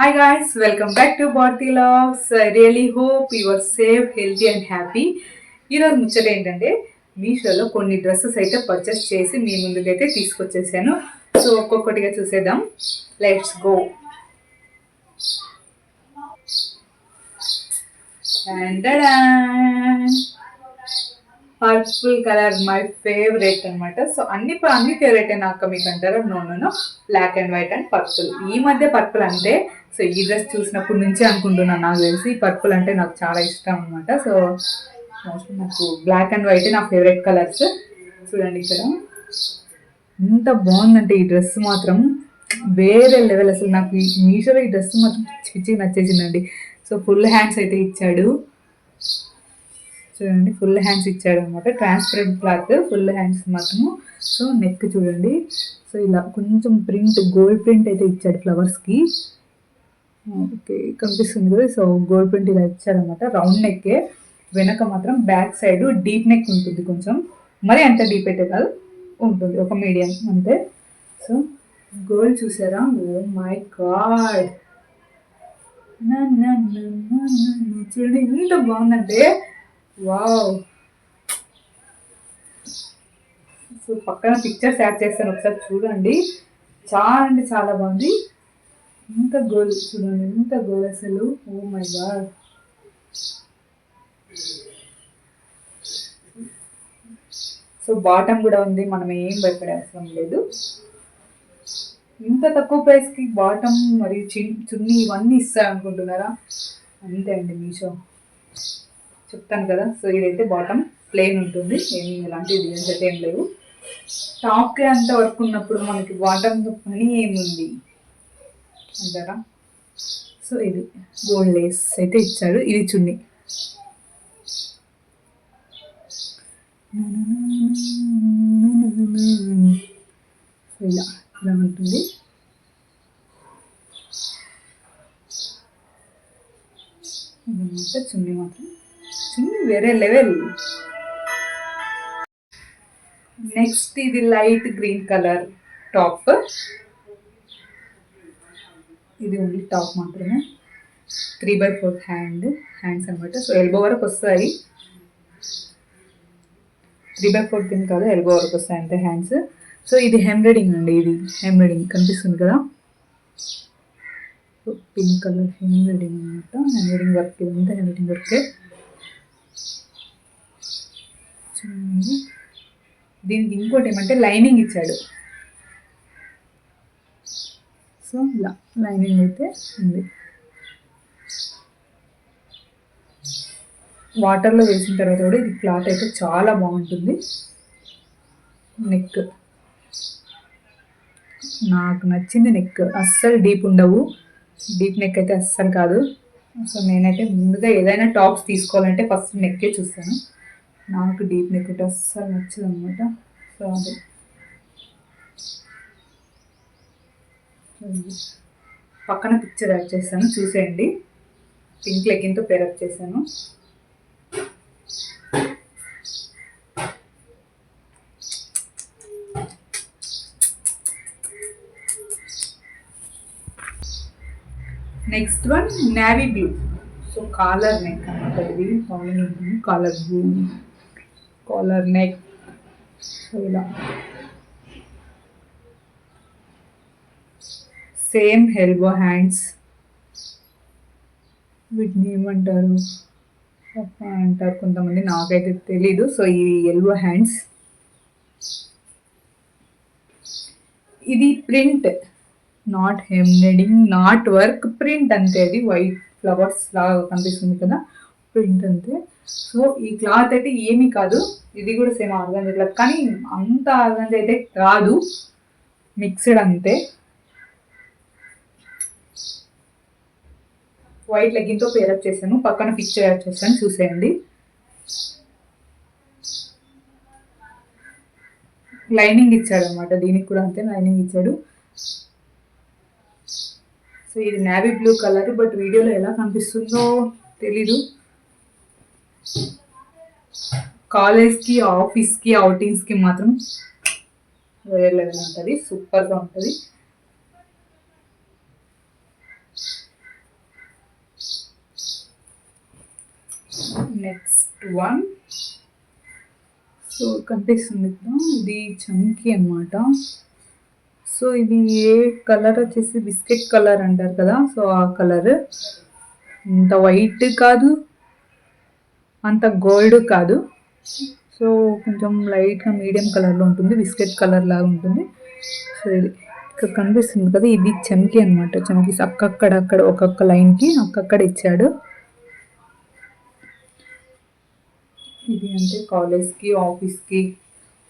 Hi guys, welcome back to Bharti Loves. I really hope you are safe, healthy and happy. ఈరోజు ముచ్చట ఏంటంటే మీషోలో కొన్ని dresses అయితే పర్చేస్ చేసి మీ ముందుకైతే తీసుకొచ్చేసాను. సో ఒక్కొక్కటిగా చూసేద్దాం. Let's go. And purple colour my favourite అనమాట. సో అన్ని ఫేవరెట్ నాకు మీకు అంటారా? No, black and white and purple. ఈ మధ్య పర్పుల్ అంటే సో ఈ డ్రెస్ చూసినప్పటి నుంచి అనుకుంటున్నాను. నాకు తెలిసి పర్పుల్ అంటే నాకు చాలా ఇష్టం అనమాట. సో మోస్ట్లీ నాకు బ్లాక్ అండ్ వైట్ నా ఫేవరెట్ కలర్స్. చూడండి ఇక్కడ ఎంత బాగుందంటే ఈ డ్రెస్ మాత్రం వేరే లెవెల్. అసలు నాకు మీషోలో ఈ డ్రెస్ మాత్రం పిచ్చి నచ్చేసిందండి. సో ఫుల్ హ్యాండ్స్ అయితే ఇచ్చాడు. చూడండి ఫుల్ హ్యాండ్స్ ఇచ్చాడు అనమాట. ట్రాన్స్పరెంట్ క్లాత్ ఫుల్ హ్యాండ్స్ మాత్రము. సో నెక్ చూడండి. సో ఇలా కొంచెం ప్రింట్ గోల్డ్ ప్రింట్ అయితే ఇచ్చాడు ఫ్లవర్స్కి. ఓకే కనిపిస్తుంది కదా. సో గోల్డ్ ప్రింట్ ఇలా ఇచ్చాడనమాట. రౌండ్ నెక్కే. వెనక మాత్రం బ్యాక్ సైడ్ డీప్ నెక్ ఉంటుంది. కొంచెం మరి అంత డీప్ అయితే కాదు, ఉంటుంది ఒక మీడియం అంతే. సో గోల్డ్ చూసారా? ఓ మై గాడ్, చూడండి ఎంత బాగుందంటే వావ్. సో పక్కన పిక్చర్స్ యాడ్ చేస్తాను, ఒకసారి చూడండి. చాలా అంటే చాలా బాగుంది. ఎంత గోల్ చూడండి, ఎంత గోల్ అసలు. Oh my god. So bottom కూడా ఉంది, మనం ఏం భయపడే అవసరం లేదు. ఇంత తక్కువ ప్రైస్కి బాటమ్ మరియు చున్నీ ఇవన్నీ ఇస్తారు అనుకుంటున్నారా? అంతే అండి మీషో, చెప్తాను కదా. సో ఇదైతే బాటమ్ ప్లెయిన్ ఉంటుంది, ఏమి ఎలాంటి డిజైన్స్ అయితే ఏం లేవు. టాప్కి అంత వర్క్ ఉన్నప్పుడు మనకి బాటమ్ పని ఏముంది అంటారా? సో ఇది గోల్డ్ లేస్ అయితే ఇచ్చాడు. ఇది చున్నీ. ఇలా ఇలా ఉంటుంది. ఇదన్నమాట చున్నీ. మాత్రం చున్నీ వేరే లెవెల్. నెక్స్ట్ ఇది లైట్ గ్రీన్ కలర్ టాప్. ఇది ఓన్లీ టాప్ మాత్రమే. 3/4 హ్యాండ్స్ అనమాట. సో ఎల్బో వరకు వస్తాయి. 3/4 కింద కాదు, ఎల్బో వరకు వస్తాయి అంతే హ్యాండ్స్. సో ఇది హెమ్బ్రాయిడింగ్ అండి. ఇది హెమ్బ్రాయిడింగ్ కనిపిస్తుంది కదా, పింక్ కలర్ హెమ్బ్రాయిడింగ్ అనమాట. హెమ్బ్రాయిడింగ్ వర్క్, ఇదంతా హెమ్బ్రాయిడింగ్ వర్కే. దీనికి ఇంకోటి ఏమంటే లైనింగ్ ఇచ్చాడు. సో ఇలా లైనింగ్ అయితే ఉంది. వాటర్లో వేసిన తర్వాత కూడా ఇది క్లాత్ అయితే చాలా బాగుంటుంది. నెక్ నాకు నచ్చింది. నెక్ అస్సలు డీప్ ఉండవు, డీప్ నెక్ అయితే అస్సలు కాదు. సో నేనైతే ముందుగా ఏదైనా టాప్స్ తీసుకోవాలంటే ఫస్ట్ నెక్కే చూస్తాను. నాకు డీప్ నెక్ అయితే అస్సలు నచ్చదు అనమాట. సో అది పక్కన పిక్చర్ యాడ్ చేశాను, చూసేయండి. పింక్ లెగ్గిన్తో పేరప్ చేశాను. Next one navy blue. So collar neck అనమాట. ఇది collar blue, collar neck. So ఇలా సేమ్ ఎల్బో హ్యాండ్స్. వీటిని ఏమంటారు అంటారు కొంతమంది, నాకైతే తెలీదు. సో ఈ ఎల్బో హ్యాండ్స్. ఇది print, not embroidering, not work, print అంతే. అది వైట్ ఫ్లవర్స్ లాగా కనిపిస్తుంది కదా, ప్రింట్ అంతే. సో ఈ క్లాత్ అయితే ఏమీ కాదు. ఇది కూడా సేమ్ ఆర్గాంజా క్లాత్, కానీ అంత ఆర్గాంజా అయితే కాదు, మిక్స్డ్ అంతే. వైట్ లెగ్గిన్తో పేరప్ చేశాను. పక్కన పిక్చర్ యాడ్ చేస్తాను, చూసేయండి. లైనింగ్ ఇచ్చాడు అనమాట. దీనికి కూడా అంతే లైనింగ్ ఇచ్చాడు. సో ఇది నేవీ బ్లూ కలర్, బట్ వీడియోలో ఎలా కనిపిస్తుందో తెలీదు. కాలేజ్కి, ఆఫీస్కి, అవుటింగ్స్కి మాత్రం వేరే లెవెల్ ఉంటుంది, సూపర్గా ఉంటుంది. Next one. సో కనిపిస్తుంది కదా, ఇది చమ్కీ అనమాట. సో ఇది ఏ కలర్ వచ్చేసి బిస్కెట్ కలర్ అంటారు కదా, సో ఆ కలర్. అంత వైట్ కాదు, అంత గోల్డ్ కాదు. సో కొంచెం లైట్గా మీడియం కలర్లో ఉంటుంది, బిస్కెట్ కలర్ లాగా ఉంటుంది. సో ఇది ఇక్కడ కనిపిస్తుంది కదా, ఇది చమ్కీ అనమాట. చమ్కీస్ అక్కడక్కడ ఒక్కొక్క లైన్కి అక్కక్కడ ఇచ్చాడు. ఇది అంటే కాలేజ్కి, ఆఫీస్కి,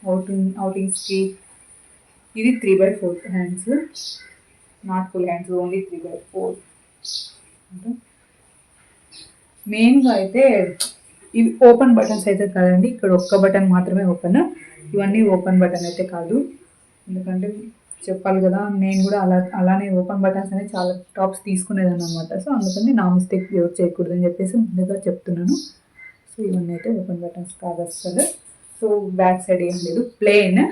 అవుటింగ్స్కి. ఇది 3/4 hands, not full hands, only 3/4. మెయిన్గా అయితే ఇవి ఓపెన్ బటన్స్ అయితే కాదండి, ఇక్కడ ఒక్క బటన్ మాత్రమే ఓపెన్. ఇవన్నీ ఓపెన్ బటన్ అయితే కాదు, ఎందుకంటే చెప్పాలి కదా, నేను కూడా అలానే ఓపెన్ బటన్స్ అనేది చాలా టాప్స్ తీసుకునేదాన్ని అనమాట. సో అందుకని నా మిస్టేక్ యూజ్ చేయకూడదని చెప్పేసి ముందుగా చెప్తున్నాను. సో ఇవన్నీ అయితే ఓపెన్ బటన్స్ కాదు అసలు. సో బ్యాక్ సైడ్ ఏం లేదు, ప్లెయిన్.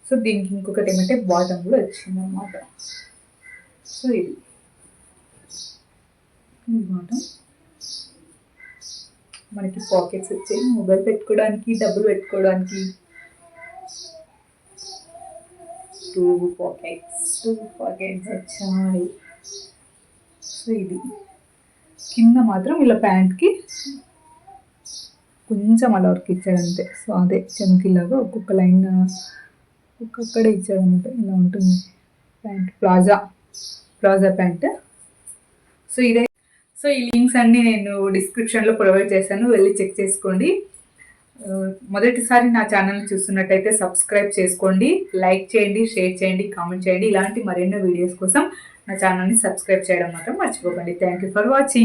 సో దీనికి ఇంకొకటి ఏమంటే బాటమ్ కూడా వచ్చింది అనమాట. సో ఇది బాటమ్. మనకి పాకెట్స్ వచ్చాయి, మొబైల్ పెట్టుకోవడానికి, డబ్బులు పెట్టుకోవడానికి. టూ పాకెట్స్ వచ్చాయి. సో ఇది కింద మాత్రం ఇలా ప్యాంట్కి కొంచెం అలా వర్క్ ఇచ్చాడంతే. సో అదే చమ్కీలాగా ఒక్కొక్క లైన్ ఒక్కొక్కడే ఇచ్చాడనమాట. ఇలా ఉంటుంది ప్యాంట్, ప్లాజా ప్యాంట్. సో ఇదే. సో ఈ లింక్స్ అన్నీ నేను డిస్క్రిప్షన్లో ప్రొవైడ్ చేశాను, వెళ్ళి చెక్ చేసుకోండి. మొదటిసారి నా ఛానల్ చూస్తున్నట్టయితే సబ్స్క్రైబ్ చేసుకోండి, లైక్ చేయండి, షేర్ చేయండి, కామెంట్ చేయండి. ఇలాంటి మరెన్నో వీడియోస్ కోసం నా ఛానల్ని సబ్స్క్రైబ్ చేయడం మాత్రం మర్చిపోకండి. Thank you for watching.